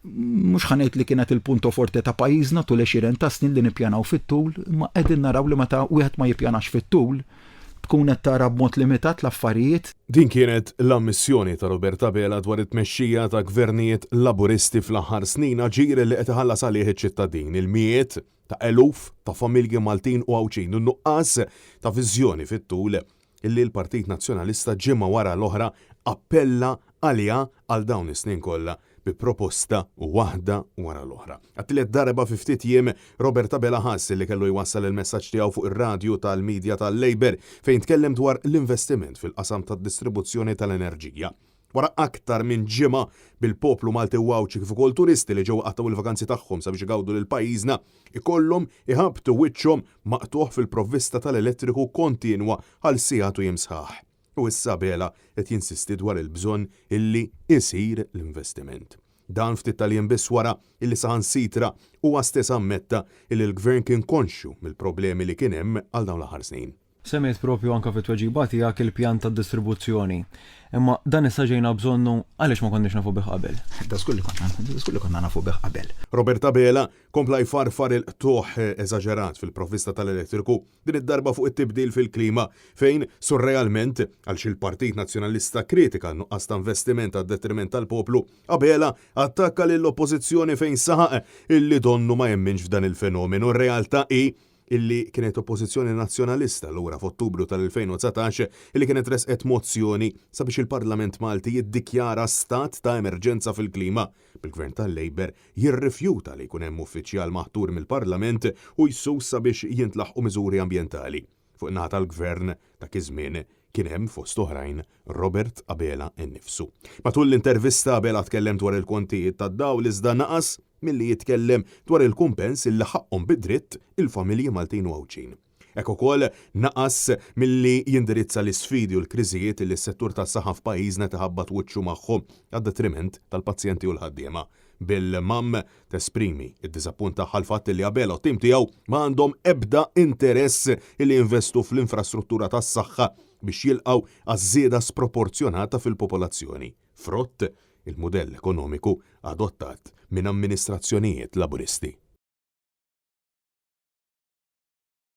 mhux ħanejt li kienet il-punto forte ta' pajjiżna tul 20 ta' snin li nippjanaw fit-tul, ma qegħdin naraw li meta wieħed ma jippjanax fit-tul tkun qed tara b'mod limitat l-affarijiet. Din kienet l-ammissjoni ta' Robert Abela dwar it-tmexxija ta' gvernijiet laburisti fl-aħħar snin ġir li qed iħallas għalih iċ-ċittadin il-mijiet ta' eluf ta' familji Maltin u Għawċin u nuqqas ta' viżjoni fit-tul illi l-Partit Nazzjonalista ġimgħa wara l-oħra appella għaliha għal dawn is-snin kollha bi proposta waħda wara l-oħra. Għattilet darba fi ftit jiem Robert Abela ħass li kellu jwassal il-messaġġ tiegħu fuq ir-radju tal-medja tal-Labor fejn tkellem dwar l-investiment fil-qasam tad-distribuzzjoni tal-enerġija. Wara aktar minn ġimgħa bil-poplu Malti u Għawċi kif ukoll turisti li ġew qattaw il-vakanzi tagħhom sabiex igawdu lil pajjiżna ikollhom iħabtu wiċċhom maqtuħ fil-provvista tal-elettriku kontinwa għal sigħat u jiem sħaħ. U issa Abela qed jinsisti dwar il-bżonn illi isir l-investiment. Dan ftit tal-jiem biss wara illi saħansitra huwa stess ammetta illi l-gvern kien konxju mill-problemi li kien hemm għal dawn l-aħħar snin. Semmejt propju anke fit-tweġiba tiegħek il-pjan tad-distribuzzjoni. Imma dan issa ġejna bżonnu għaliex ma konniex nafu bih qabel. Daskulli konna nafu bih qabel. Robert Abela kompla jfarfar il-qtuħ eżaġerat fil-provvista tal-elettriku din id-darba fuq it-tibdil fil-klima fejn surrealment għal il-Partit Nazzjonalista kritika nuqqas ta' investiment għad detriment tal-poplu, Abela attakka lill-oppożizzjoni fejn saħaq illi donnu ma jemminx f'dan il-fenomenu. R-realtà hi illi kienet oppożizzjoni nazzjonalista l-ura f'Ottubru tal-2019 illi kienet resqet mozzjoni sabiex il-Parlament Malti jiddikjara stat ta' emerġenza fil-klima. Bil-gvern tal-Labor jirrifjuta li jkun hemm uffiċjal maħtur mill-Parlament u jsus sabiex jintlaħqu miżuri ambjentali. Fuq naħa tal-gvern ta' iż-żmien kien hemm fost oħrajn Robert Abela innifsu. Matul l-intervista Abela tkellem dwar il-kontijiet tad-dawl iżda naqas milli jitkellem dwar il-kumpens illi ħaqhom bid-dritt il-familji Maltin u Għawċin. Hekk ukoll naqas milli jindirizza l-isfidi u l-kriżijiet illi s-settur tas-saħħa f'pajjiżna tiħabbat wiċċu magħhom għad-detriment tal-pazjenti u l-ħaddiema. Bil-mam tesprimi id-diżappunt tagħha l-fatt li Abela u tim tiegħu ma għandhom ebda interess illi jinvestu fl-infrastruttura tas-saħħa biex jilqgħu għaż-żieda sproporzjonata fil-popolazzjoni. Frott il-mudell ekonomiku adottat minn amministrazzjonijiet laburisti.